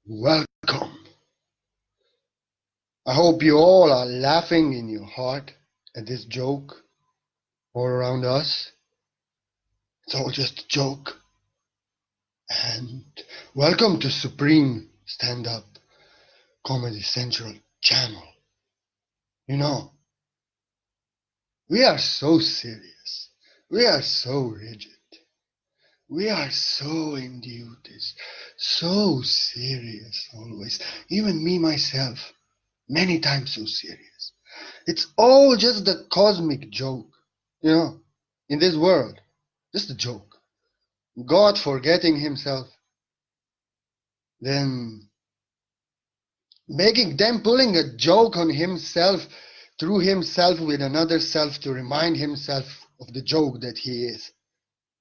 Welcome. I hope you all are laughing in your heart at this joke all around us. It's all just a joke. And welcome to Supreme Stand Up Comedy Central channel. You know, we are so serious. We are so rigid. We are so in duties. So serious always. Even me myself, many times so serious. It's all just a cosmic joke, in this world. Just a joke. God forgetting himself, then pulling a joke on himself through himself with another self to remind himself of the joke that he is.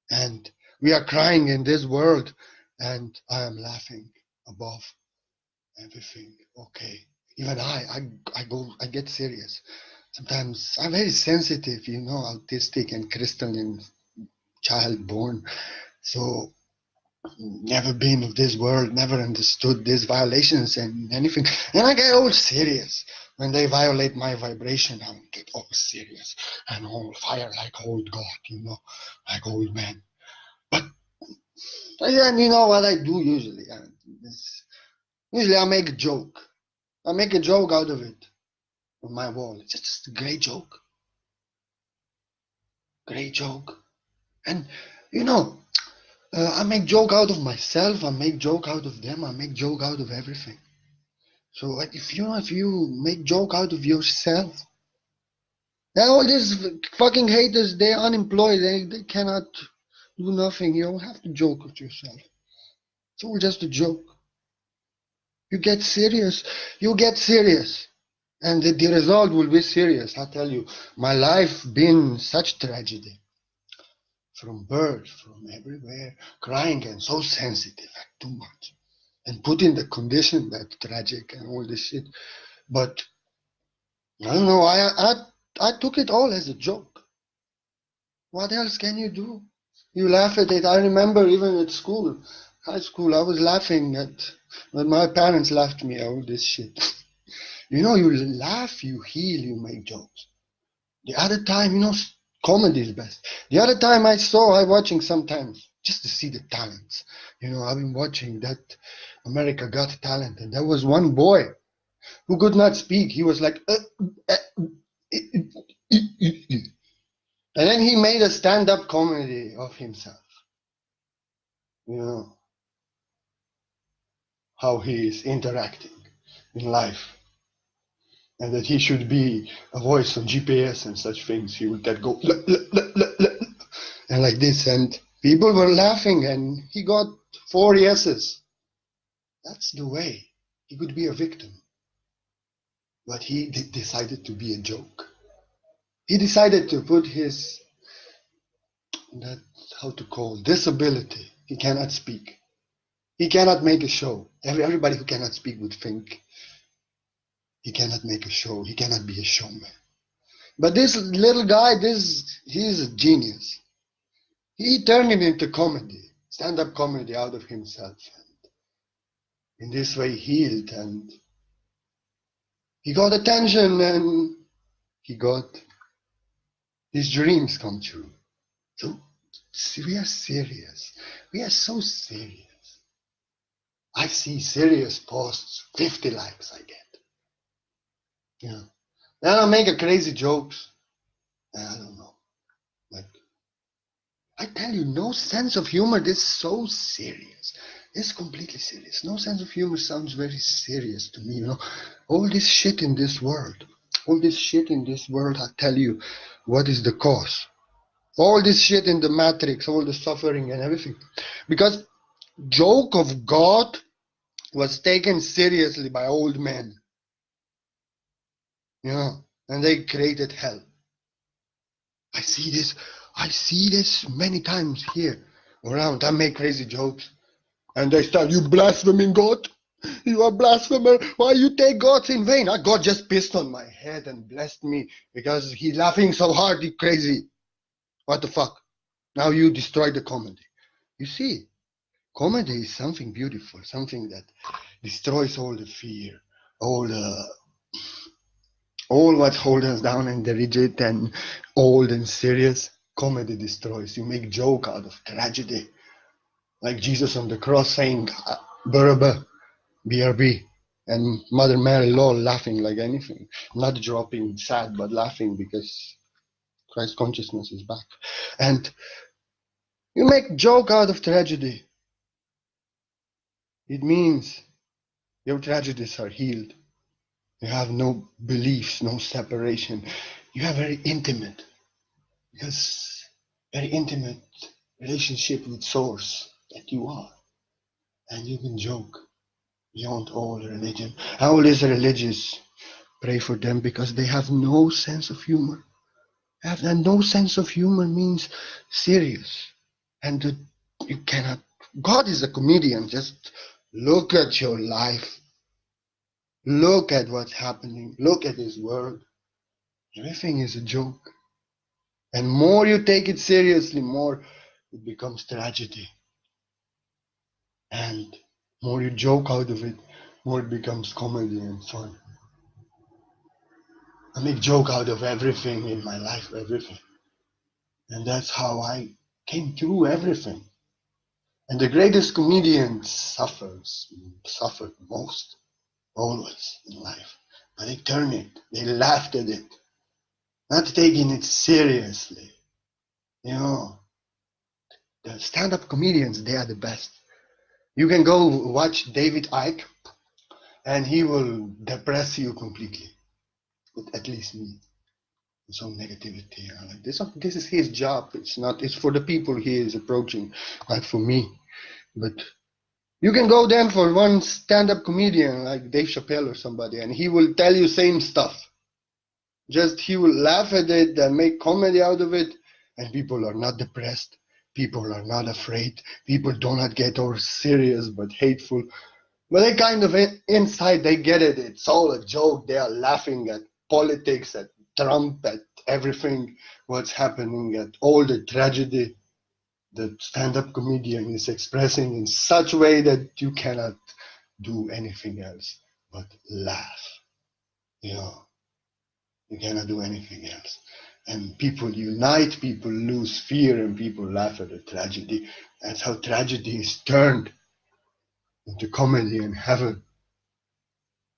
And we are crying in this world, and I am laughing above everything. Okay. Even I get serious. Sometimes I'm very sensitive, autistic and crystalline child born. So never been of this world, never understood these violations and anything. And I get all serious. When they violate my vibration, I get all serious and all fire like old God, like old man. But then you know what I do usually? Usually I make a joke. I make a joke out of it on my wall. It's just a great joke. Great joke. And I make joke out of myself, I make joke out of them, I make joke out of everything. So if you make joke out of yourself, then all these fucking haters, they're unemployed, they cannot do nothing. You don't have to joke with yourself. It's all just a joke. You get serious, and the result will be serious. I tell you, my life been such tragedy. From birth, from everywhere, crying and so sensitive, too much. And put in the condition that tragic and all this shit. But I don't know, I took it all as a joke. What else can you do? You laugh at it. I remember even at school, high school, I was laughing at when my parents laughed me all this shit. You laugh, you heal, you make jokes. The other time, comedy is best. The other time I watching sometimes just to see the talents. I've been watching that America Got Talent, and there was one boy who could not speak. He was like, and then he made a stand-up comedy of himself. How he is interacting in life, and that he should be a voice on GPS and such things. He would go and like this, and people were laughing, and he got 4 yeses. That's the way. He could be a victim, but he decided to be a joke. He decided to put his disability. He cannot speak. He cannot make a show. Everybody who cannot speak would think he cannot make a show. He cannot be a showman. But this little guy, he's a genius. He turned it into comedy, stand-up comedy out of himself. And in this way, healed, and he got attention, and he got his dreams come true. So we are serious. We are so serious. I see serious posts, 50 likes I get. Then I make a crazy jokes. I don't know. Like, I tell you, no sense of humor. This is so serious. It's completely serious. No sense of humor sounds very serious to me. All this shit in this world. I tell you, what is the cause? All this shit in the Matrix, all the suffering and everything. Because joke of God was taken seriously by old men. And they created hell. I see this many times here around. I make crazy jokes, and they start, you blaspheming God, you are blasphemer, why you take God in vain? God just pissed on my head and blessed me because he's laughing so hard, he crazy. What the fuck? Now you destroy the comedy. You see, comedy is something beautiful, something that destroys all the fear, all what holds us down and the rigid and old and serious. Comedy destroys. You make joke out of tragedy, like Jesus on the cross saying, "Barabbas, BRB," and Mother Mary lol laughing like anything, not dropping sad but laughing because Christ consciousness is back. And you make joke out of tragedy. It means your tragedies are healed. You have no beliefs, no separation. You have very intimate relationship with Source that you are. And you can joke beyond all religion. All these religious pray for them because they have no sense of humor. And no sense of humor means serious. And you cannot. God is a comedian. Just look at your life. Look at what's happening. Look at His world. Everything is a joke. And more you take it seriously, more it becomes tragedy. And more you joke out of it, more it becomes comedy and fun. I make joke out of everything in my life, everything. And that's how I came through everything. And the greatest comedians suffered most, always in life. But they turned it, they laughed at it, not taking it seriously. You know, the stand-up comedians, they are the best. You can go watch David Icke, and he will depress you completely. At least me. Some negativity. Like this is his job. It's for the people he is approaching, not for me. But you can go then for one stand-up comedian like Dave Chappelle or somebody, and he will tell you same stuff. Just he will laugh at it and make comedy out of it, and people are not depressed. People are not afraid. People do not get all serious but hateful. But they kind of inside they get it. It's all a joke. They are laughing at politics, at Trump, at everything what's happening, at all the tragedy that stand-up comedian is expressing in such a way that you cannot do anything else but laugh. You know, you cannot do anything else. And people unite, people lose fear, and people laugh at the tragedy. That's how tragedy is turned into comedy in heaven.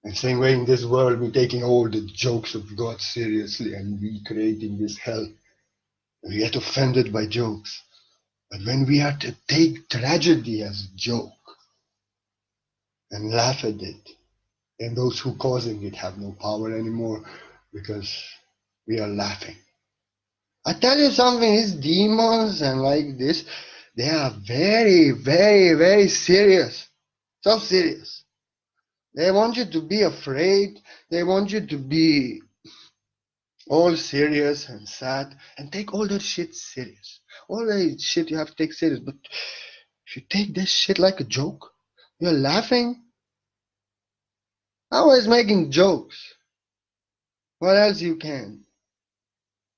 And same way in this world, we're taking all the jokes of God seriously and recreating this hell. We get offended by jokes. But when we are to take tragedy as a joke and laugh at it, and those who causing it have no power anymore because we are laughing. I tell you something, these demons and like this, they are very, very, very serious. So serious. They want you to be afraid. They want you to be all serious and sad and take all that shit serious. All that shit you have to take serious. But if you take this shit like a joke, you're laughing. Always making jokes. What else you can?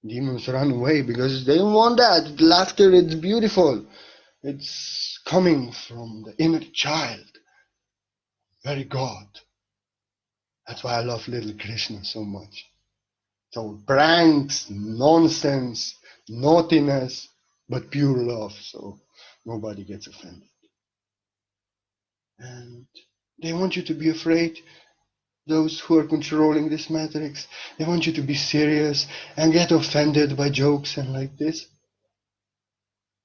Demons run away because they don't want that. Laughter, it's beautiful. It's coming from the inner child. Very God. That's why I love little Krishna so much. So pranks, nonsense, naughtiness, but pure love, so nobody gets offended. And they want you to be afraid. Those who are controlling this matrix, they want you to be serious and get offended by jokes and like this.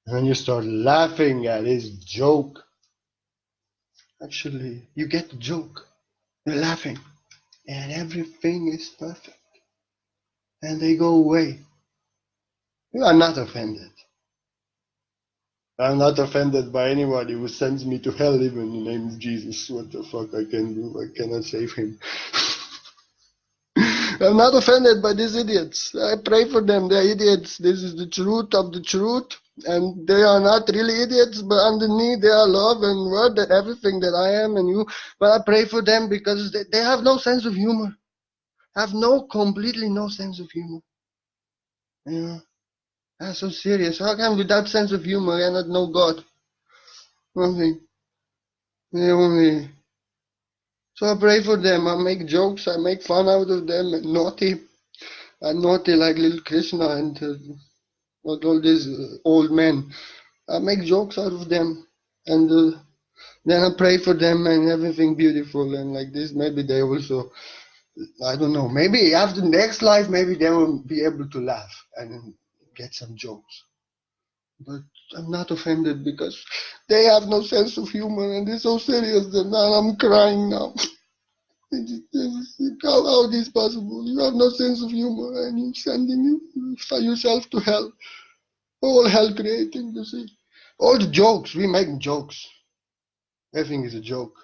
And when you start laughing at his joke, actually, you get the joke. You're laughing. And everything is perfect. And they go away. You are not offended. I'm not offended by anybody who sends me to hell even in the name of Jesus. What the fuck I can do? I cannot save him. I'm not offended by these idiots. I pray for them. They're idiots. This is the truth of the truth. And they are not really idiots, but underneath they are love and word and everything that I am and you. But I pray for them because they have no sense of humor. Have completely no sense of humor. You know? That's so serious. How come without sense of humor I cannot know God? Nothing. They only So I pray for them. I make jokes. I make fun out of them. And naughty. I'm naughty like little Krishna and all these old men. I make jokes out of them. And then I pray for them and everything beautiful. And like this, maybe they also, I don't know, maybe after the next life, maybe they will be able to laugh and get some jokes. But I'm not offended because they have no sense of humor and they're so serious that now I'm crying now. How is this possible? You have no sense of humor and you're sending yourself to hell. All hell creating, you see. All the jokes, we make jokes. Everything is a joke.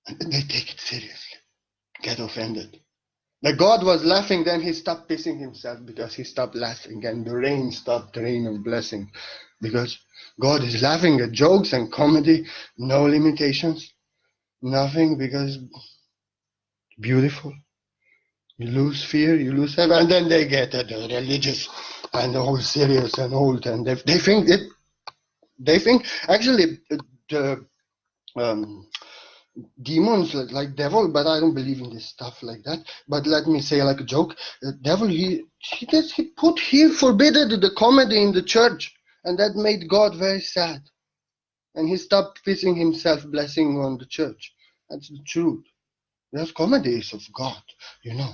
And then they take it seriously, get offended. Like God was laughing, then he stopped pissing himself because he stopped laughing, and the rain stopped rain of blessing. Because God is laughing at jokes and comedy, no limitations, nothing, because beautiful. You lose fear, you lose heaven, and then they get religious and all serious and old, and they think actually the demons like devil, but I don't believe in this stuff like that. But let me say like a joke. The devil he forbidden the comedy in the church, and that made God very sad. And he stopped pissing himself blessing on the church. That's the truth. Because comedy is of God, you know.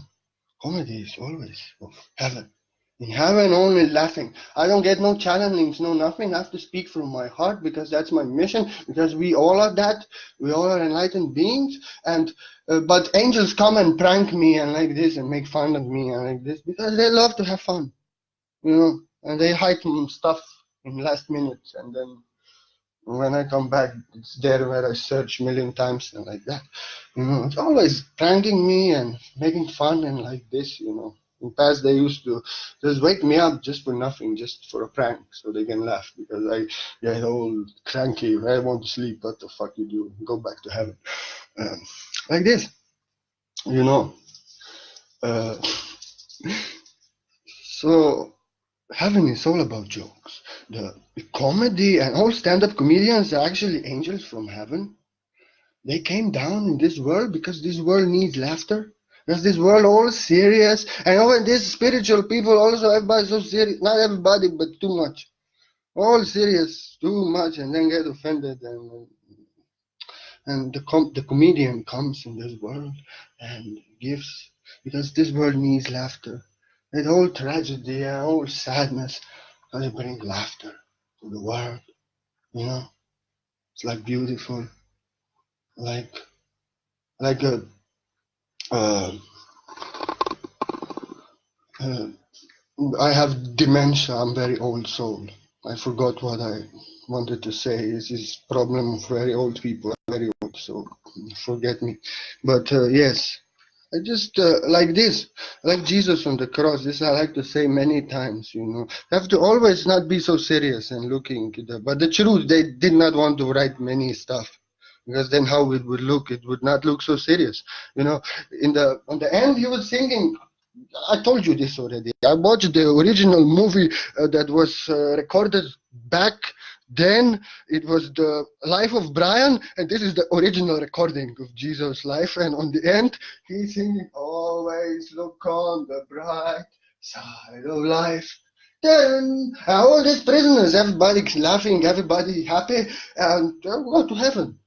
Comedy is always of heaven. In heaven, only laughing. I don't get no challengings, no nothing. I have to speak from my heart because that's my mission. Because we all are that. We all are enlightened beings. And but angels come and prank me and like this and make fun of me and like this because they love to have fun, you know. And they hide stuff in last minute, and then when I come back, it's there where I search a million times and like that. You know, it's always pranking me and making fun and like this, you know. In the past, they used to just wake me up just for nothing, just for a prank, so they can laugh because I get all cranky. I want to sleep. What the fuck you do? Go back to heaven. Like this, you know. So heaven is all about jokes. The comedy and all stand-up comedians are actually angels from heaven. They came down in this world because this world needs laughter. Because this world all serious. And all these spiritual people also, everybody's so serious. Not everybody, but too much. All serious, too much, and then get offended. And the comedian comes in this world and gives, because this world needs laughter. That whole tragedy and all sadness does bring laughter to the world, you know. It's like beautiful, like a I have dementia. I'm very old soul. I forgot what I wanted to say. This is problem of very old people. I'm very old, so forget me. But yes, I just like this, like Jesus on the cross. This I like to say many times. You know, you have to always not be so serious and looking. But the truth, they did not want to write many stuff. Because then how it would look, it would not look so serious. You know, on the end he was singing. I told you this already. I watched the original movie that was recorded back then. It was the life of Brian, and this is the original recording of Jesus' life. And on the end, he's singing, "Always look on the bright side of life." Then all these prisoners, everybody's laughing, everybody happy, and they go to heaven.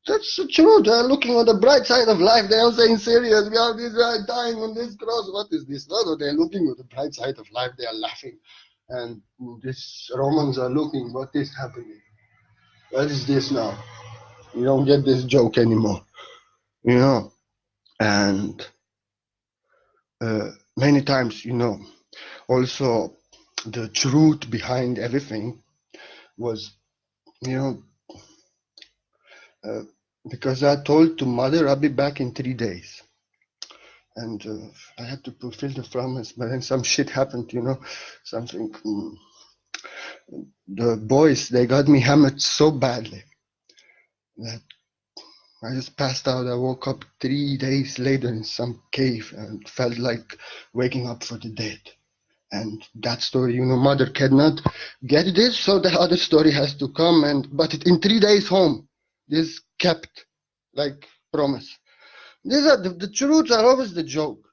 That's the truth. They're looking on the bright side of life. They are saying serious. We are this guy dying on this cross. What is this? No, they're looking on the bright side of life. They are laughing. And these Romans are looking, what is happening? What is this now? You don't get this joke anymore. You know? And many times, you know, also the truth behind everything was, you know, because I told to mother I'll be back in 3 days. And I had to fulfill the promise, but then some shit happened, you know, something. The boys, they got me hammered so badly that I just passed out. I woke up 3 days later in some cave and felt like waking up for the dead. And that story, you know, mother cannot get this, so the other story has to come. But in 3 days home, this kept like Promise. These are the truths are always the joke.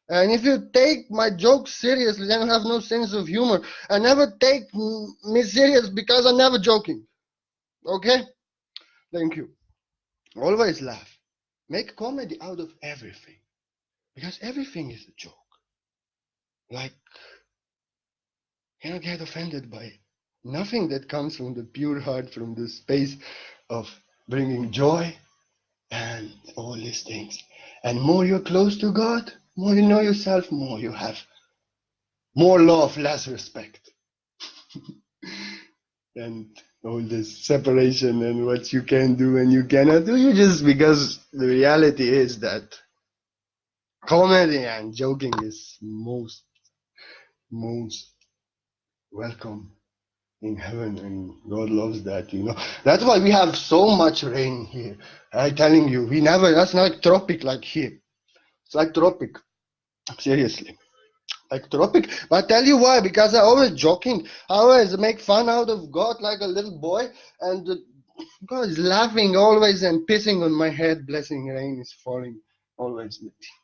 And if you take my jokes seriously, then you have no sense of humor. And never take me serious because I'm never joking. Okay? Thank you. Always laugh. Make comedy out of everything. Because everything is a joke. Like, cannot get offended by nothing that comes from the pure heart, from the space of bringing joy and all these things. And more you're close to God, more you know yourself, more you have more love, less respect. And all this separation and what you can do and you cannot do, you just, because the reality is that comedy and joking is most welcome in heaven, and God loves that, you know. That's why we have so much rain here. I'm telling you, we never, that's not tropic like here. It's like tropic, seriously. Like tropic. But I tell you why, because I always joking. I always make fun out of God like a little boy, and God is laughing always and pissing on my head. Blessing rain is falling always.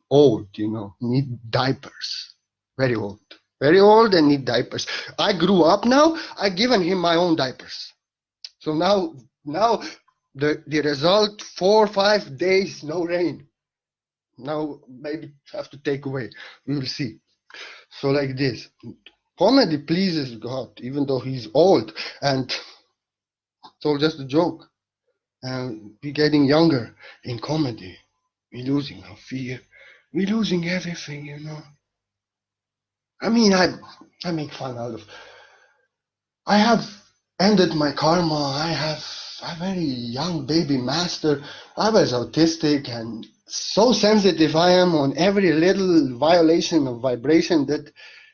Old, you know, need diapers. Very old. Very old and need diapers. I grew up now. I given him my own diapers. So now the result, 4 or 5 days, no rain. Now maybe have to take away. We will see. So like this, comedy pleases God, even though he's old, and it's all just a joke. And we're getting younger in comedy. We're losing our fear. We're losing everything, you know. I mean, I make fun out of. I have ended my karma. I have a very young baby master. I was autistic and so sensitive I am on every little violation of vibration that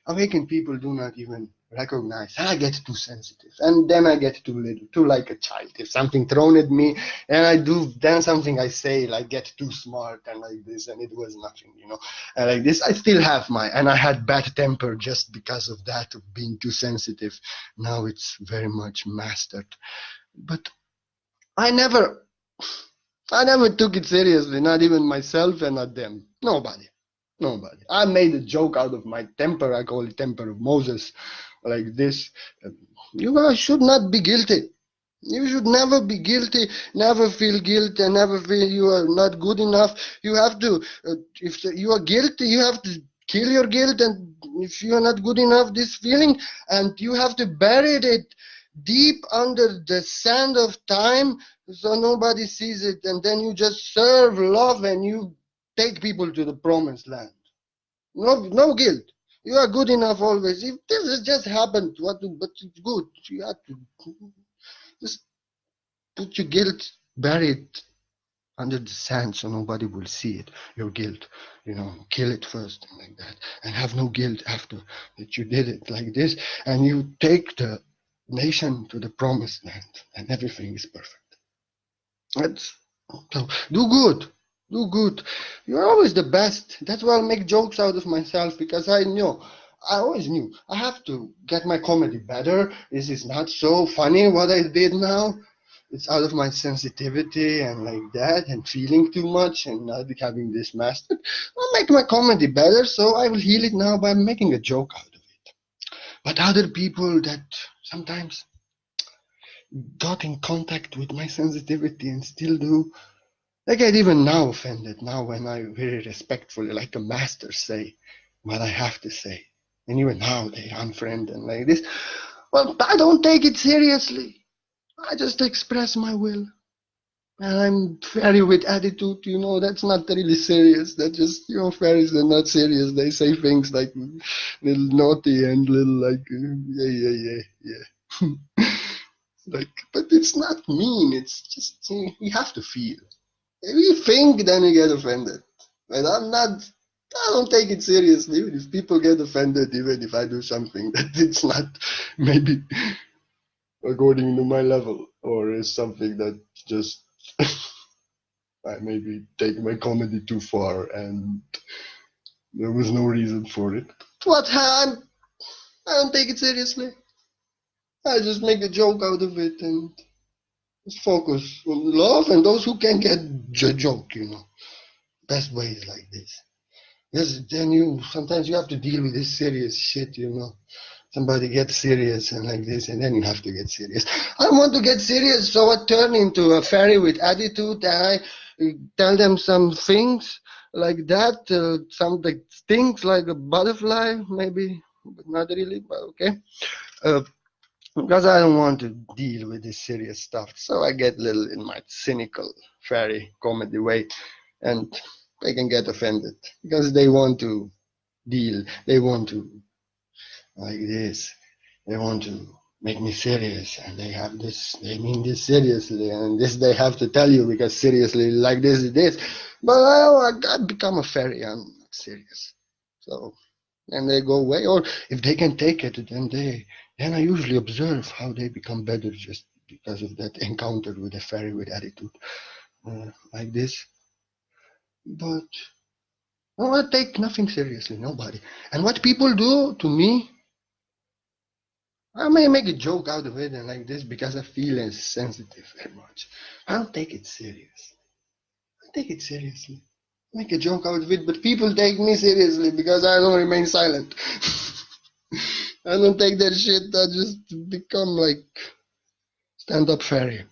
awakened people do not even recognize. I get too sensitive, and then I get too little, too like a child. If something thrown at me and I do, then something I say like get too smart and like this, and it was nothing, you know. And like this, I still have and I had bad temper just because of that, of being too sensitive. Now it's very much mastered, but I never took it seriously, not even myself and not them. Nobody. I made a joke out of my temper. I call it temper of Moses, like this. You guys should not be guilty. You should never be guilty, never feel guilt, and never feel you are not good enough. You have to, if you are guilty, you have to kill your guilt, and if you are not good enough, this feeling, and you have to bury it deep under the sand of time so nobody sees it, and then you just serve love and you take people to the promised land. No guilt. You are good enough always. If this has just happened, but it's good. You have to just put your guilt, bury it under the sand so nobody will see it. Your guilt, you know, kill it first and like that, and have no guilt after that you did it like this, and you take the nation to the promised land, and everything is perfect. That's so do good. Do good. You're always the best. That's why I'll make jokes out of myself, because I always knew I have to get my comedy better. This is not so funny what I did now. It's out of my sensitivity and like that, and feeling too much and not having this mastered. I'll make my comedy better, so I will heal it now by making a joke out of it. But other people that sometimes got in contact with my sensitivity and still do, they get even now offended now when I very respectfully, like a master, say what I have to say. And even now they unfriend and like this. Well, I don't take it seriously. I just express my will. And I'm fairy with attitude, you know, that's not really serious. That's just, you know, fairies are not serious. They say things like little naughty and little like, yeah. Like, but it's not mean. It's just, we have to feel. If you think, then you get offended. But I don't take it seriously. Even if people get offended, even if I do something that it's not maybe according to my level, or is something that just I maybe take my comedy too far and there was no reason for it. I don't take it seriously. I just make a joke out of it, and Just focus on love and those who can get joke, Best way is like this. Because then sometimes you have to deal with this serious shit, Somebody gets serious and like this, and then you have to get serious. I want to get serious, so I turn into a fairy with attitude, and I tell them some things like that, some things like a butterfly, maybe, but not really, but okay. Because I don't want to deal with this serious stuff, so I get a little in my cynical fairy comedy way, and they can get offended because they want to deal, they want to like this. They want to make me serious, and they mean this seriously, and this they have to tell you because seriously, like this, it is. But I become a fairy, I'm not serious. So, and they go away, or if they can take it, then I usually observe how they become better just because of that encounter with a fairy with attitude, like this. But no, I take nothing seriously, nobody. And what people do to me, I may make a joke out of it and like this because I feel sensitive very much. I don't take it serious. I take it seriously. Make a joke out of it, but people take me seriously because I don't remain silent. I don't take that shit. I just become like stand-up fairy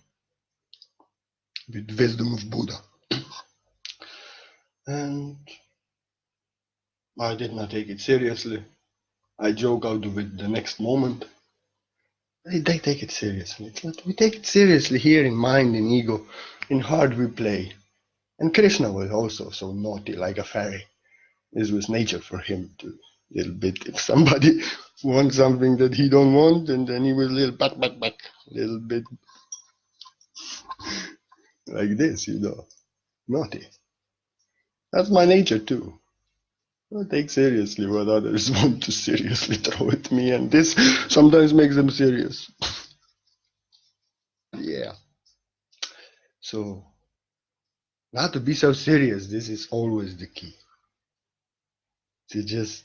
with wisdom of Buddha. And I did not take it seriously. I joke out of it the next moment. They take it seriously. We take it seriously here in mind, in ego. In heart we play. And Krishna was also so naughty like a fairy. This was nature for him to little bit. If somebody wants something that he don't want, and then he will little back, little bit like this, naughty. That's my nature too. I take seriously what others want to seriously throw at me, and this sometimes makes them serious. Yeah. So, not to be so serious, this is always the key. To just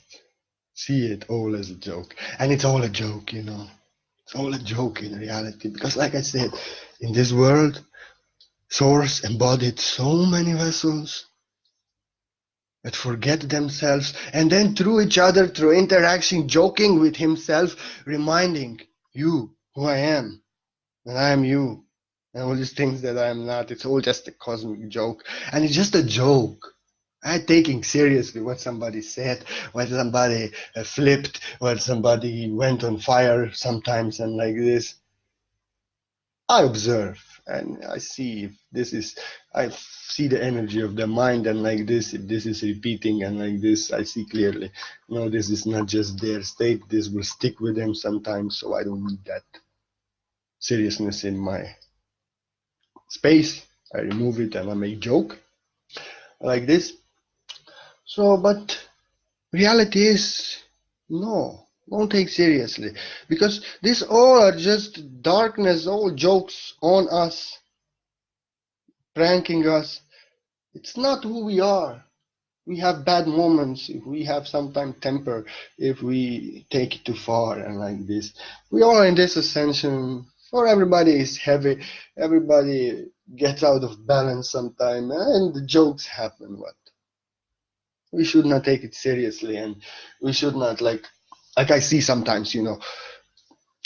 see it all as a joke. And it's all a joke, It's all a joke in reality. Because like I said, in this world, Source embodied so many vessels that forget themselves, and then through each other, through interaction, joking with himself, reminding you who I am, and I am you, and all these things that I am not. It's all just a cosmic joke, and it's just a joke. I'm taking seriously what somebody said, what somebody flipped, what somebody went on fire sometimes, and like this. I observe and I see if this is, I see the energy of the mind, and like this, if this is repeating and like this, I see clearly, no, this is not just their state, this will stick with them sometimes, so I don't need that seriousness in my space. I remove it and I make joke like this. So, but reality is, no, don't take seriously, because this all are just darkness, all jokes on us, pranking us. It's not who we are. We have bad moments, if we have sometimes temper, if we take it too far and like this. We are in this ascension, for everybody is heavy, everybody gets out of balance sometime, and the jokes happen. What? We should not take it seriously, and we should not like I see sometimes,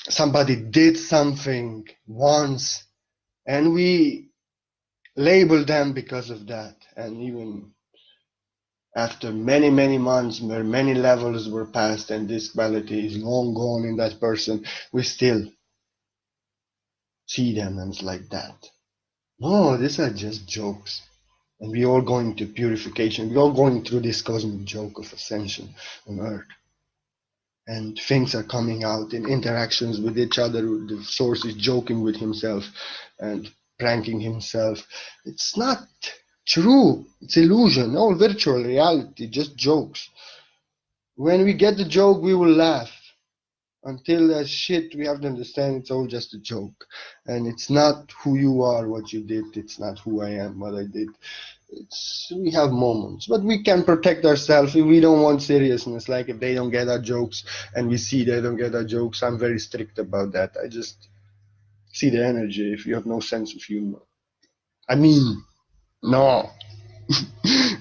somebody did something once and we label them because of that, and even after many, many months where many levels were passed and this quality is long gone in that person, we still see them and it's like that. No, these are just jokes. And we all going to purification. We all going through this cosmic joke of ascension on Earth. And things are coming out in interactions with each other. The source is joking with himself and pranking himself. It's not true. It's illusion. All virtual reality, just jokes. When we get the joke, we will laugh. Until that shit, we have to understand it's all just a joke. And it's not who you are, what you did. It's not who I am, what I did. We have moments, but we can protect ourselves if we don't want seriousness. Like if they don't get our jokes and we see they don't get our jokes, I'm very strict about that. I just see the energy if you have no sense of humor. I mean, no.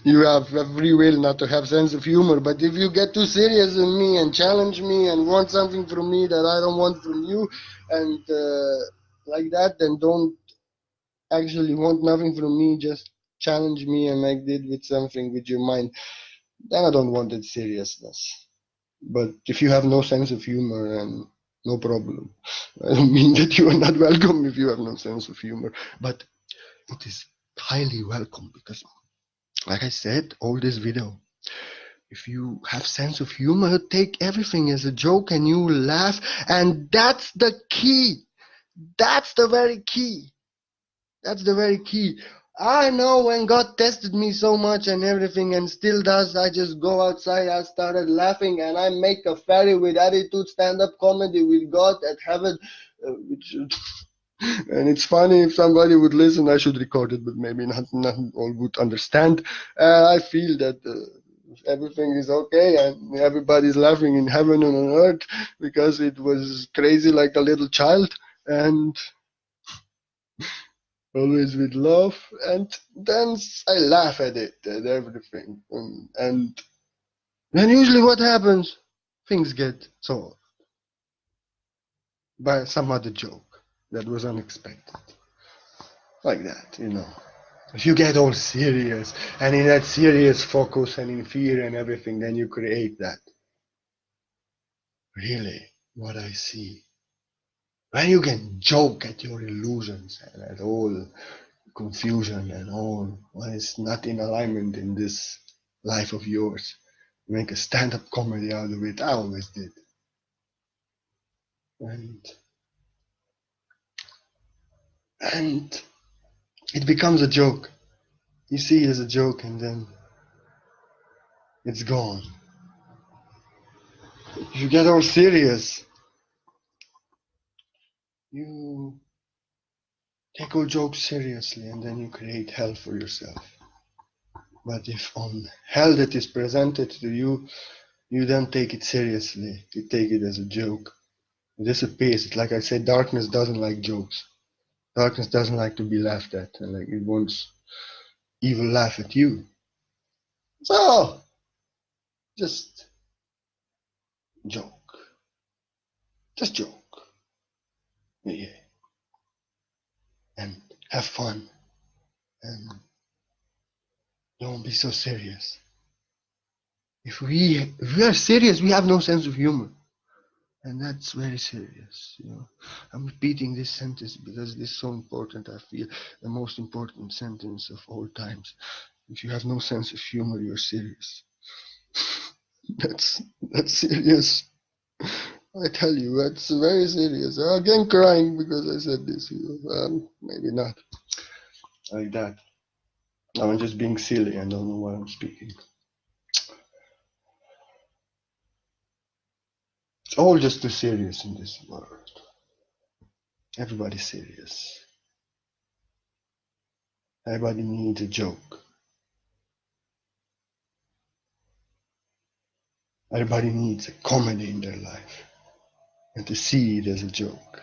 You have free will not to have sense of humor, but if you get too serious in me and challenge me and want something from me that I don't want from you, and like that, then don't actually want nothing from me, just challenge me and make it with something with your mind. Then I don't want that seriousness. But if you have no sense of humor, and no problem. I don't mean that you are not welcome if you have no sense of humor, but it is highly welcome because, like I said, all this video, if you have sense of humor, take everything as a joke and you laugh, and that's the key. That's the very key. That's the very key. I know when God tested me so much and everything, and still does, I just go outside, I started laughing, and I make a ferry with attitude stand-up comedy with God at heaven, which, and it's funny if somebody would listen. I should record it, but maybe not all would understand. I feel that everything is okay and everybody's laughing in heaven and on earth because it was crazy like a little child, and always with love, and then I laugh at it and everything, and then usually what happens, things get solved by some other joke that was unexpected, like that, you know. If you get all serious and in that serious focus and in fear and everything, then you create that. Really, what I see, when you can joke at your illusions and at all confusion and all what is not in alignment in this life of yours, make a stand-up comedy out of it. I always did, and it becomes a joke. You see it as a joke, and then it's gone. If you get all serious, you take all jokes seriously, and then you create hell for yourself. But if on hell that is presented to you, you don't take it seriously, you take it as a joke, it disappears. It's like I said, darkness doesn't like jokes. Darkness doesn't like to be laughed at, and like it wants evil laugh at you. So just joke. Just joke. Yeah. And have fun. And don't be so serious. If we are serious, we have no sense of humor. And that's very serious, you know. I'm repeating this sentence because it is so important. I feel the most important sentence of all times. If you have no sense of humor, you're serious. That's serious. I tell you, that's very serious. I'm again crying because I said this. Maybe not like that. I'm just being silly. I don't know why I'm speaking. It's all just too serious in this world. Everybody's serious. Everybody needs a joke. Everybody needs a comedy in their life, and to see it as a joke.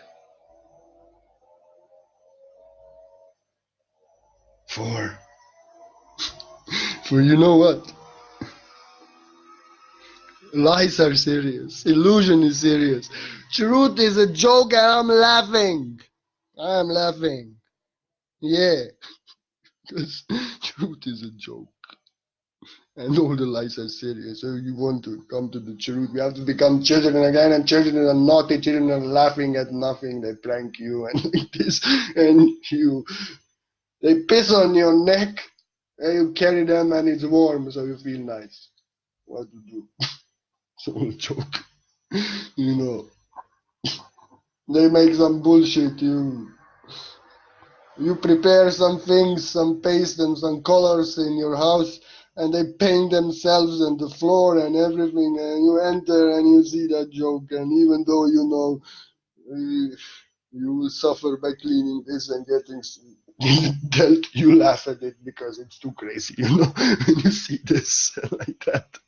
For you know what? Lies are serious. Illusion is serious. Truth is a joke, and I'm laughing. I'm laughing. Yeah, because truth is a joke. And all the lies are serious. So you want to come to the truth, we have to become children again, and children are naughty, children are laughing at nothing, they prank you and like this, and they piss on your neck, and you carry them and it's warm, so you feel nice. What to do? It's all a joke. You know. They make some bullshit, you prepare some things, some paste and some colors in your house, and they paint themselves on the floor and everything, and you enter and you see that joke, and even though you know you will suffer by cleaning this and getting dealt, you laugh at it because it's too crazy, you know, when you see this like that.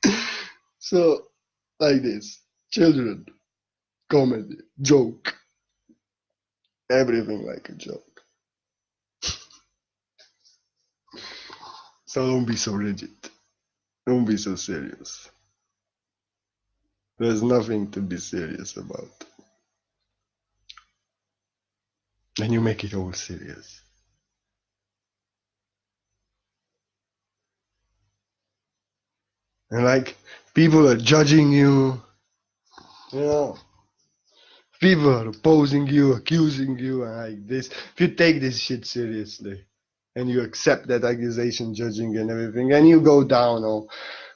So, like this, children, comedy, joke. Everything like a joke. So don't be so rigid. Don't be so serious. There's nothing to be serious about. And you make it all serious. And like, people are judging you, you know. People are opposing you, accusing you, and like this. If you take this shit seriously, and you accept that accusation, judging, and everything, and you go down, oh.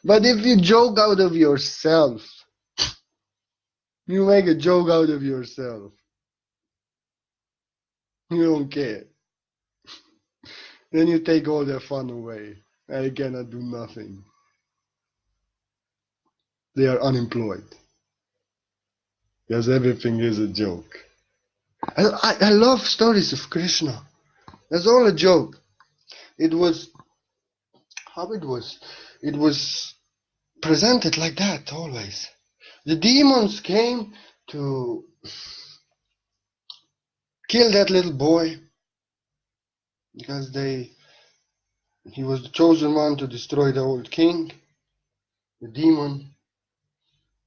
But if you joke out of yourself, you make a joke out of yourself, you don't care. Then you take all their fun away, and they cannot do nothing. They are unemployed. Because everything is a joke. I love stories of Krishna. That's all a joke. It was how it was. It was presented like that always. The demons came to kill that little boy because he was the chosen one to destroy the old king, the demon,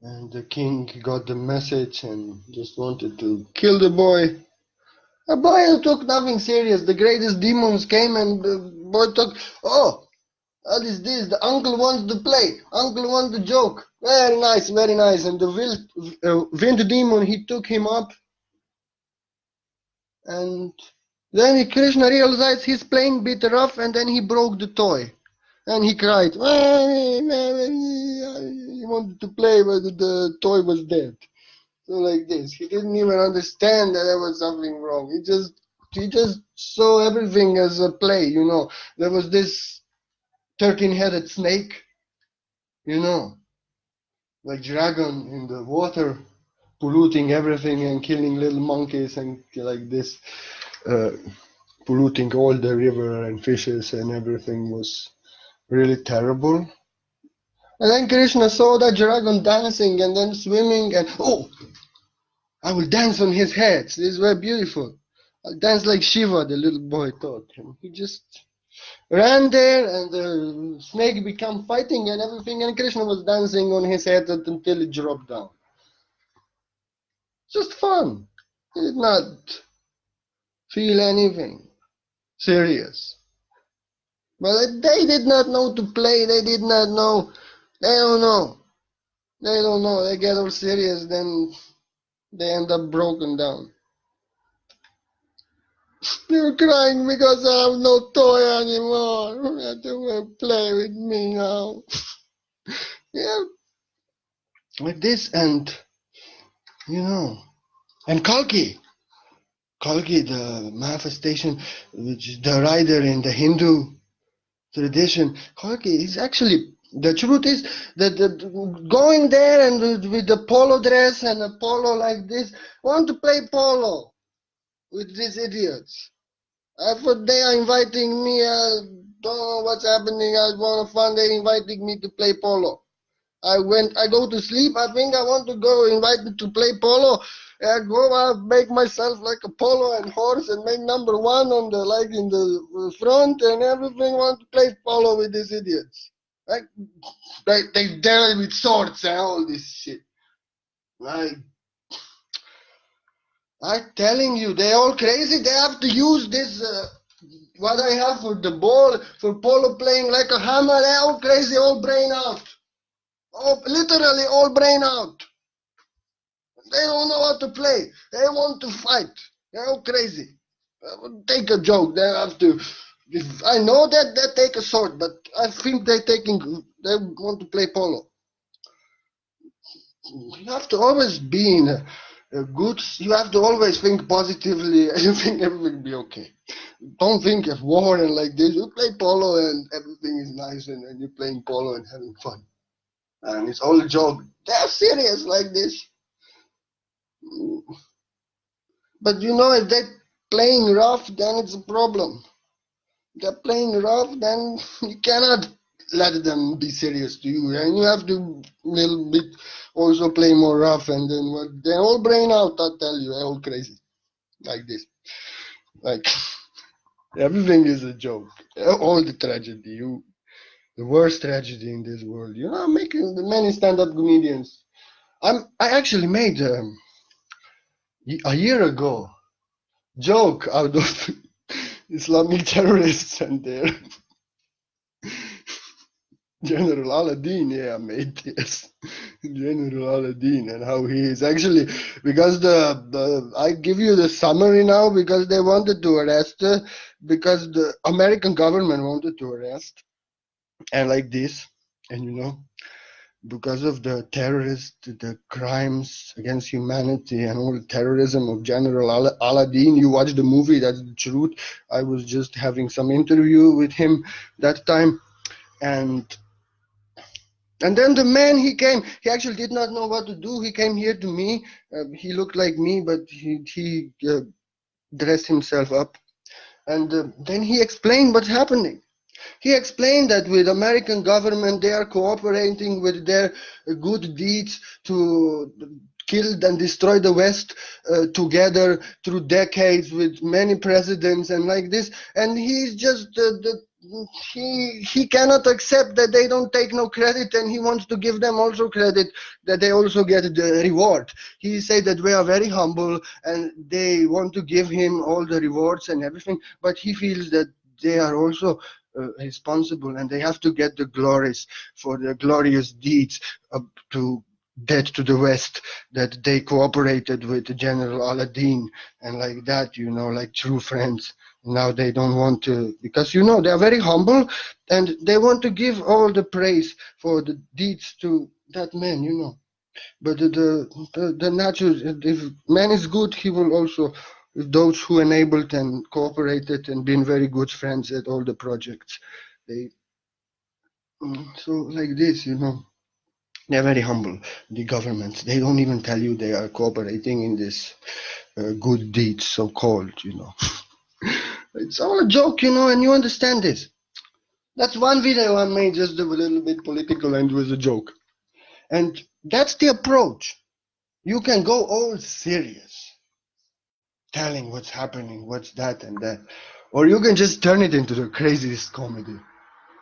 and the king got the message and just wanted to kill the boy. A boy who took nothing serious. The greatest demons came and the boy took, oh, what is this? The uncle wants to play. Uncle wants to joke. Very nice, very nice. And the wind demon, he took him up. And then Krishna realized he's playing a bit rough, and then he broke the toy. And he cried. He wanted to play, but the toy was dead. So like this. He didn't even understand that there was something wrong. He just saw everything as a play, you know. There was this 13-headed snake, you know, like dragon in the water, polluting everything and killing little monkeys and like this, polluting all the river and fishes, and everything was really terrible. And then Krishna saw that dragon dancing and then swimming, and oh, I will dance on his head. This is very beautiful. I'll dance like Shiva, the little boy thought. And he just ran there, and the snake became fighting and everything, and Krishna was dancing on his head until it dropped down. Just fun. He did not feel anything serious. But they did not know to play. They did not know. They don't know. They don't know. They get all serious, then they end up broken down. They're crying because I have no toy anymore. They will play with me now. Yeah. Like this, and you know, and Kalki, the manifestation, which is the rider in the Hindu tradition. Kalki is actually, the truth is that going there and with the polo dress and a polo like this, want to play polo with these idiots. I thought they are inviting me. I don't know what's happening. I want fun. They're inviting me to play polo. I go to sleep. I think I want to go invite me to play polo. I go out, make myself like a polo and horse and make number one on the, like in the front and everything. Want to play polo with these idiots. Like, they dare with swords and all this shit. Like, I'm telling you, they're all crazy. They have to use this, what I have for the ball, for polo playing like a hammer. They're all crazy, all brain out. Oh, literally all brain out. They don't know how to play. They want to fight. They're all crazy. Take a joke. They have to. I know that they take a sword, but I think they want to play polo. You have to always be in a good. You have to always think positively, and you think everything will be okay. Don't think of war and like this. You play polo and everything is nice, and you're playing polo and having fun. And it's all a joke. They're serious like this. But you know, if they're playing rough, then it's a problem. If they're playing rough, then you cannot let them be serious to you. And you have to little bit also play more rough. And then they're all brain out, I tell you. They're all crazy. like this. Like everything is a joke. All the tragedy, the worst tragedy in this world. You know, I'm making the many stand-up comedians. I actually made a year ago joke out of Islamic terrorists and their General Aladdin, yeah, mate, yes. General Aladdin and how he is actually, because I give you the summary now, because they wanted to arrest, because the American government wanted to arrest, and like this, and you know, because of the terrorists, the crimes against humanity, and all the terrorism of General Aladdin. You watch the movie, that's the truth. I was just having some interview with him that time, and then the man, he actually did not know what to do. He came here to me. He looked like me, but he dressed himself up. And then he explained what's happening. He explained that with American government, they are cooperating with their good deeds to kill and destroy the West together through decades with many presidents and like this. And he's just he cannot accept that they don't take no credit, and he wants to give them also credit, that they also get the reward. He said that we are very humble and they want to give him all the rewards and everything, but he feels that they are also responsible, and they have to get the glories for the glorious deeds up to dead to the West, that they cooperated with General Aladdin and like that, you know, like true friends. Now they don't want to, because you know they are very humble, and they want to give all the praise for the deeds to that man, you know. But the natural, if man is good, he will also, those who enabled and cooperated and been very good friends at all the projects, they so like this, you know. They're very humble, the governments. They don't even tell you they are cooperating in this good deeds, so called, you know. It's all a joke, you know, and you understand this. That's one video I made, just a little bit political, and it was a joke. And that's the approach. You can go all serious, telling what's happening, what's that and that. Or you can just turn it into the craziest comedy.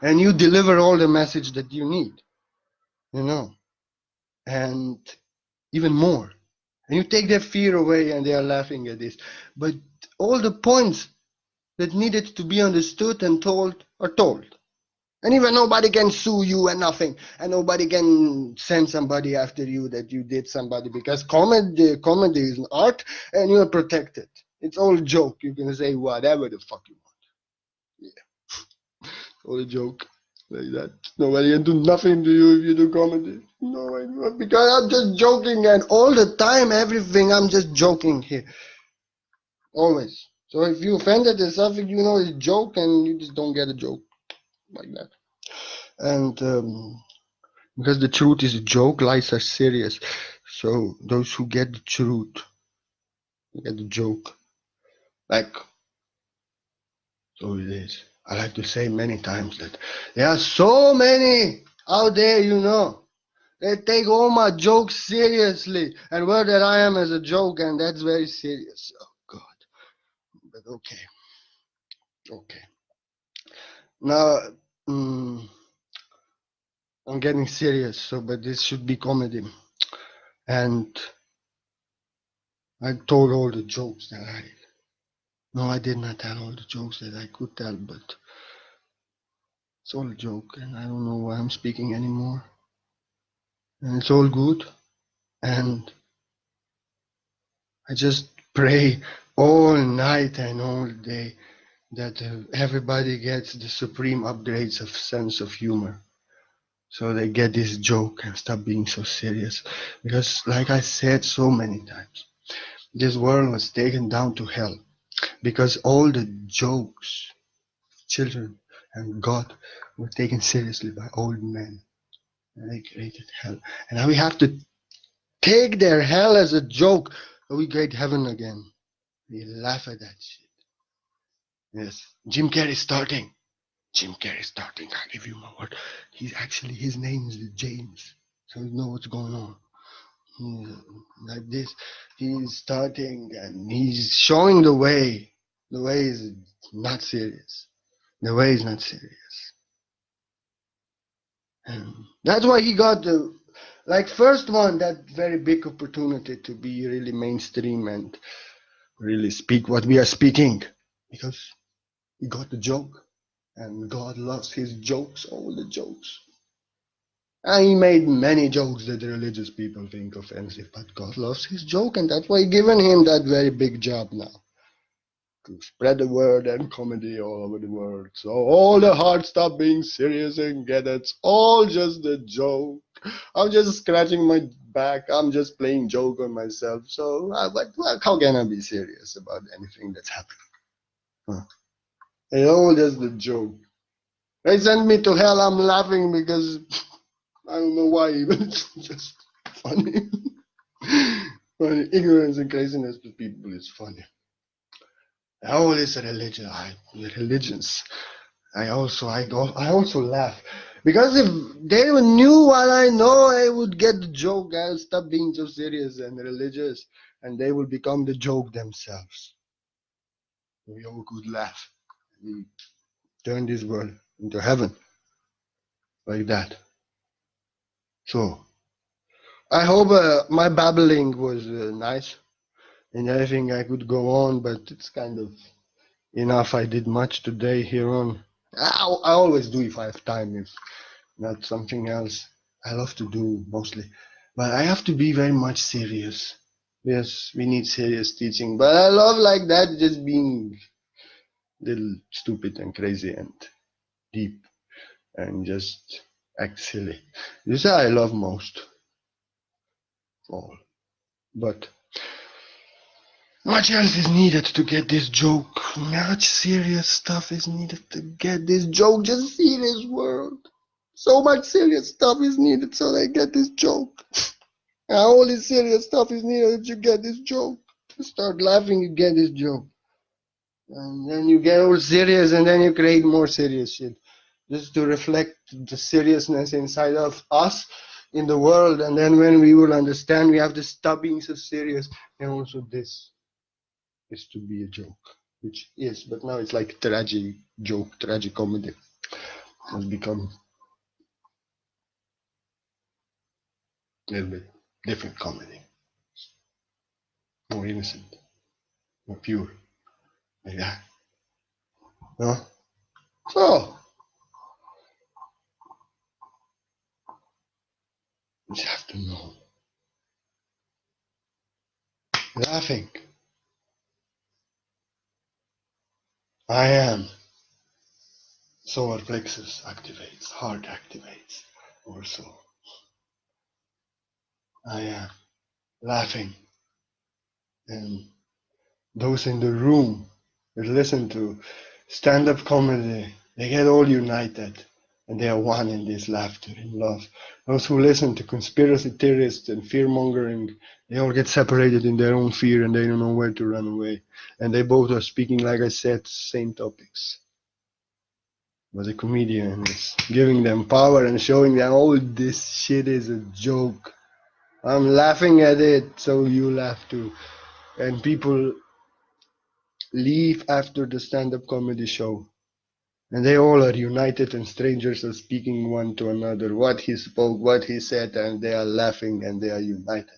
And you deliver all the message that you need, you know, and even more. And you take their fear away, and they are laughing at this. But all the points that needed to be understood and told are told. And even nobody can sue you and nothing. And nobody can send somebody after you that you did somebody, because comedy is an art, and you are protected. It's all a joke. You can say whatever the fuck you want. Yeah. All a joke. Like that. Nobody can do nothing to you if you do comedy. No, because I'm just joking, and all the time, everything, I'm just joking here. Always. So if you offended at something, you know it's a joke, and you just don't get a joke like that. And because the truth is a joke, lies are serious. So those who get the truth get the joke. Like, so it is. I like to say many times that there are so many out there, you know. They take all my jokes seriously, and where that I am as a joke, and that's very serious. Oh God. But okay. Okay. Now, I'm getting serious, so but this should be comedy. And I told all the jokes that I did. No, I did not tell all the jokes that I could tell, but it's all a joke, and I don't know why I'm speaking anymore. And it's all good, and I just pray all night and all day that everybody gets the supreme upgrades of sense of humor. So they get this joke and stop being so serious. Because like I said so many times, this world was taken down to hell. Because all the jokes, children and God, were taken seriously by old men. And they created hell. And now we have to take their hell as a joke, and we create heaven again. We laugh at that shit. Yes. Jim Carrey starting. Jim Carrey starting. I give you my word. His name is James. So you know what's going on. He's like this. He's starting and he's showing the way. The way is not serious. The way is not serious. And that's why he got the first one, that very big opportunity to be really mainstream and really speak what we are speaking. Because he got the joke. And God loves his jokes, all the jokes. And he made many jokes that the religious people think offensive, but God loves his joke, and that's why he given him that very big job now. To spread the word and comedy all over the world. So all the hard stuff being serious and get it's all just a joke. I'm just scratching my back. I'm just playing joke on myself. So how can I be serious about anything that's happening? Huh? It's all just a joke. They sent me to hell. I'm laughing because I don't know why, but it's just funny. Funny. Ignorance and craziness to people is funny. Oh, this religion, religions. I also laugh because if they knew what I know, I would get the joke. I'll stop being so serious and religious, and they will become the joke themselves. We all could laugh. We turn this world into heaven like that. So I hope my babbling was nice, and I think I could go on, but it's kind of enough. I did much today here on. I always do if I have time, if not something else. I love to do mostly, but I have to be very much serious. Yes, we need serious teaching, but I love like that, just being little stupid and crazy and deep and just act silly. This I love most of all. But much else is needed to get this joke. Much serious stuff is needed to get this joke. Just see this world. So much serious stuff is needed so they get this joke. And all this serious stuff is needed to get this joke. You start laughing, you get this joke. And then you get all serious and then you create more serious shit. Just to reflect the seriousness inside of us in the world. And then when we will understand, we have to stop being so serious. And also this is to be a joke, which is, but now it's like tragic joke, tragic comedy has become a little bit different comedy, more innocent, more pure, like that. No? So, you just have to know. Laughing. I am. Solar plexus activates, heart activates also. I am laughing. And those in the room that listen to stand-up comedy, they get all united. And they are one in this laughter and love. Those who listen to conspiracy theorists and fear-mongering, they all get separated in their own fear and they don't know where to run away. And they both are speaking, like I said, same topics. But the comedian is giving them power and showing them, oh, this shit is a joke. I'm laughing at it, so you laugh too. And people leave after the stand-up comedy show. And they all are united and strangers are speaking one to another what he spoke, what he said, and they are laughing and they are united.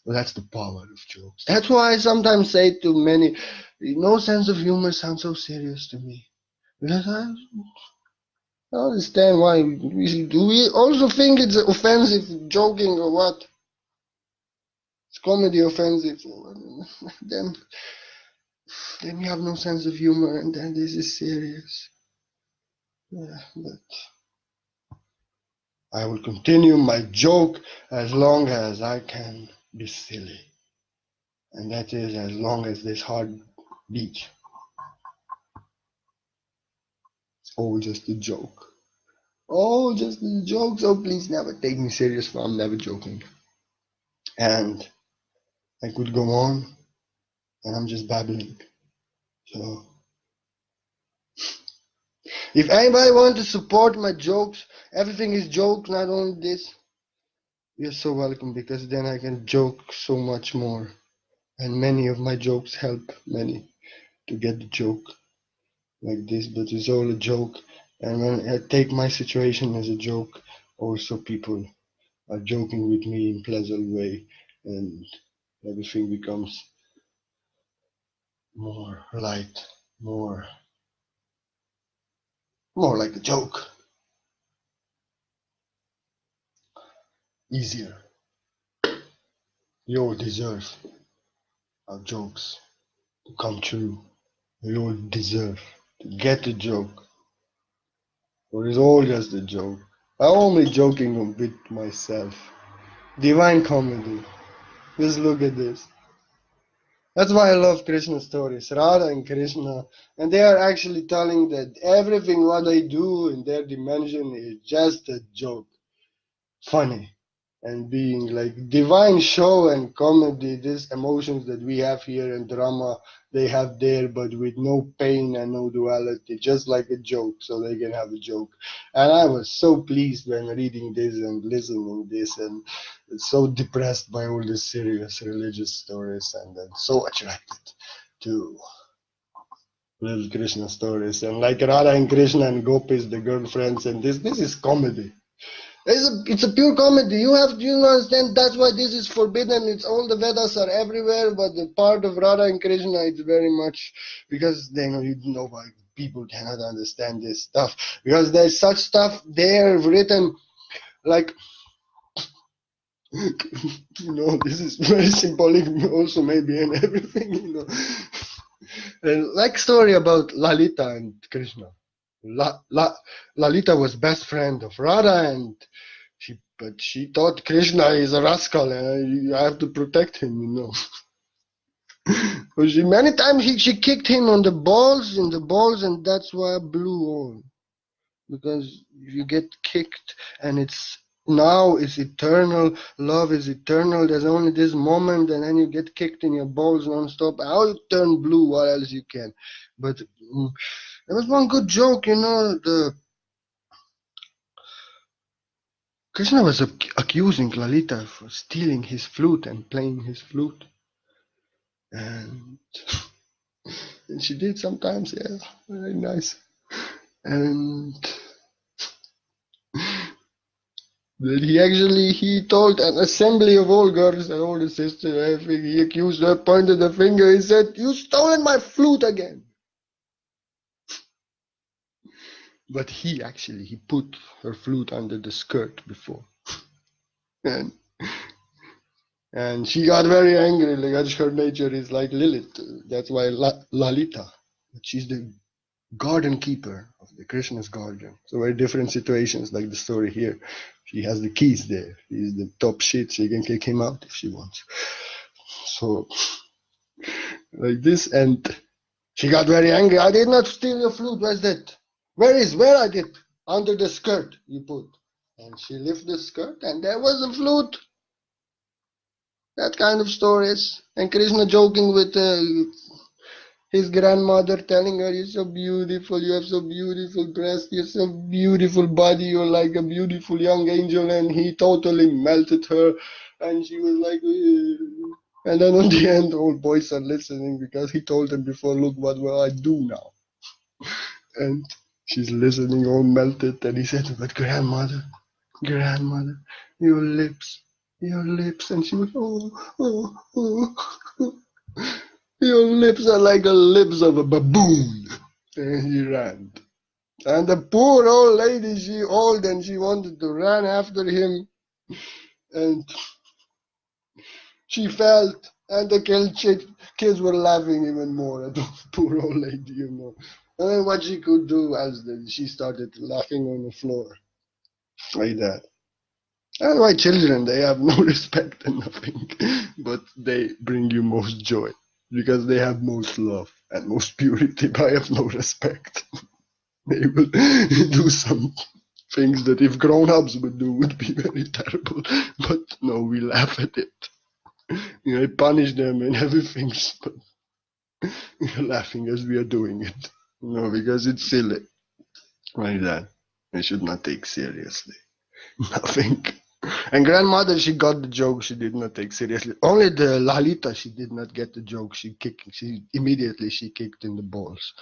Well, that's the power of jokes. That's why I sometimes say to many, no sense of humor sounds so serious to me. Because I don't understand why. Do we also think it's offensive, joking or what? It's comedy offensive. then we have no sense of humor and then this is serious. Yeah, but I will continue my joke as long as I can be silly. And that is as long as this heart beats. It's all just a joke. Oh, just a joke. So please never take me serious, for I'm never joking. And I could go on, and I'm just babbling. So, if anybody wants to support my jokes, everything is jokes, not only this. You're so welcome, because then I can joke so much more. And many of my jokes help many to get the joke like this, but it's all a joke. And when I take my situation as a joke, also people are joking with me in pleasant way, and everything becomes more light, more like a joke, easier. You all deserve our jokes to come true. You all deserve to get a joke, or it's all just a joke. I'm only joking with myself. Divine comedy. Just look at this. That's why I love Krishna stories, Radha and Krishna, and they are actually telling that everything what they do in their dimension is just a joke, funny, and being like divine show and comedy. These emotions that we have here in drama, they have there, but with no pain and no duality, just like a joke, so they can have a joke. And I was so pleased when reading this and listening this, and so depressed by all the serious religious stories, and then so attracted to little Krishna stories, and like Radha and Krishna and Gopis, the girlfriends, and this is comedy. It's a pure comedy. You understand. That's why this is forbidden. It's all the Vedas are everywhere, but the part of Radha and Krishna it's very much because they know you know why people cannot understand this stuff, because there's such stuff there written like this is very symbolic also maybe and everything and like story about Lalita and Krishna. Lalita was best friend of Radha, and but she thought Krishna is a rascal and you have to protect him. So many times she kicked him on the balls, and that's why I blew on. Because you get kicked, and it's eternal. Love is eternal. There's only this moment, and then you get kicked in your balls non-stop. How you turn blue? What else you can? But there was one good joke, the Krishna was accusing Lalita for stealing his flute and playing his flute. And, and she did sometimes, yeah, very nice. And then he told an assembly of all girls and all the sisters, everything. He accused her, pointed the finger, he said, "You stolen my flute again." But he put her flute under the skirt before. And she got very angry, like her nature is like Lilith. That's why Lalita, she's the garden keeper of the Krishna's garden. So very different situations, like the story here. She has the keys there. He's the top shit. She can kick him out if she wants. So like this, and she got very angry. "I did not steal your flute. Where's that? Where I did? Under the skirt you put." And she lifted the skirt, and there was a flute. That kind of stories. And Krishna joking with his grandmother, telling her, "You're so beautiful, you have so beautiful breasts, you're so beautiful body, you're like a beautiful young angel." And he totally melted her, and she was like, "Ugh." And then on the end, all boys are listening because he told them before, "Look, what will I do now?" And she's listening, all melted, and he said, "But grandmother, your lips, and she was, oh. "Your lips are like the lips of a baboon." And he ran. And the poor old lady, she old, and she wanted to run after him. And she felt, and the kids were laughing even more at the poor old lady. And then what she could do was that she started laughing on the floor. Like that. And why children, they have no respect and nothing. But they bring you most joy. Because they have most love and most purity, but I have no respect. They will do some things that if grown-ups would do would be very terrible. But no, we laugh at it. I punish them and everything, but we're laughing as we are doing it. Because it's silly. Like that. We should not take seriously. Nothing. And grandmother, she got the joke. She did not take seriously. Only the Lalita, she did not get the joke. She immediately kicked in the balls.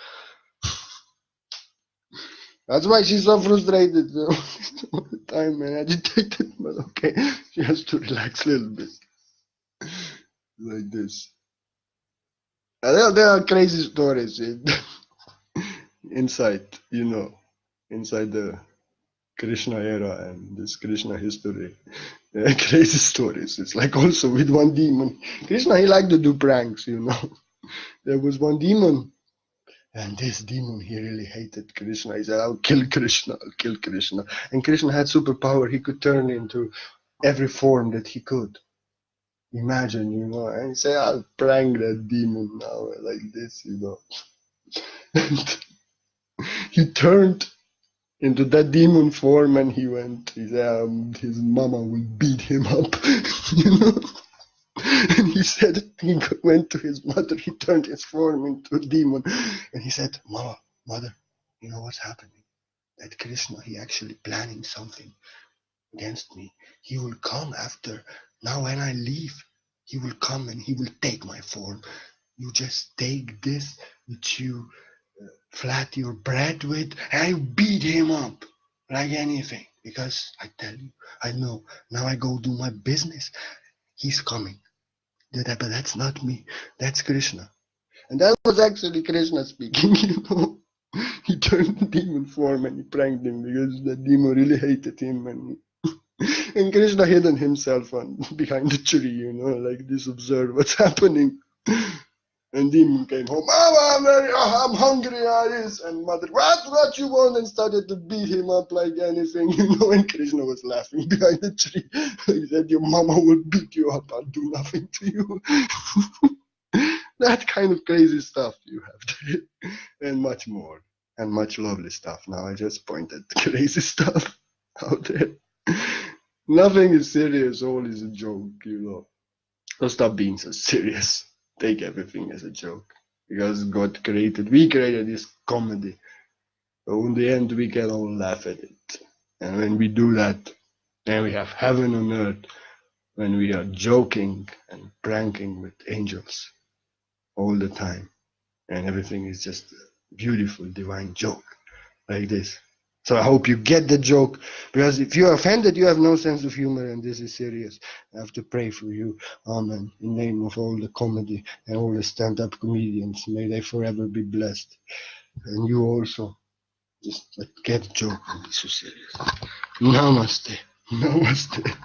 That's why she's so frustrated all the time and agitated. But okay, she has to relax a little bit, like this. There are crazy stories inside, inside the Krishna era and this Krishna history. Crazy stories. It's like also with one demon. Krishna, he liked to do pranks. There was one demon, and this demon, he really hated Krishna. He said, I'll kill Krishna, I'll kill Krishna. And Krishna had superpower. He could turn into every form that he could imagine, and he said, I'll prank that demon now, like this, And he turned into that demon form, and he said, his mama will beat him up, And he said, he went to his mother, he turned his form into a demon, and he said, mother, you know what's happening? That Krishna, he actually planning something against me. He will come after, now when I leave, he will come and he will take my form. You just take this which you flat your bread with, and I beat him up like anything. Because I tell you, I know, now I go do my business. He's coming. But that's not me. That's Krishna. And that was actually Krishna speaking, He turned the demon form and he pranked him because the demon really hated him. And Krishna hidden himself behind the tree, like this, observe what's happening. And demon came home. I'm hungry, and mother, what you want? And started to beat him up like anything, And Krishna was laughing behind the tree. He said, your mama will beat you up. I'll do nothing to you. That kind of crazy stuff you have there, and much more, and much lovely stuff. Now I just pointed crazy stuff out there. Nothing is serious. All is a joke, So stop being so serious. Take everything as a joke, because we created this comedy. So in the end, we can all laugh at it. And when we do that, then we have heaven on earth, when we are joking and pranking with angels all the time. And everything is just a beautiful, divine joke, like this. So I hope you get the joke, because if you're offended, you have no sense of humor, and this is serious. I have to pray for you. Amen. In the name of all the comedy and all the stand-up comedians, may they forever be blessed. And you also, just get the joke and be so serious. Namaste. Namaste.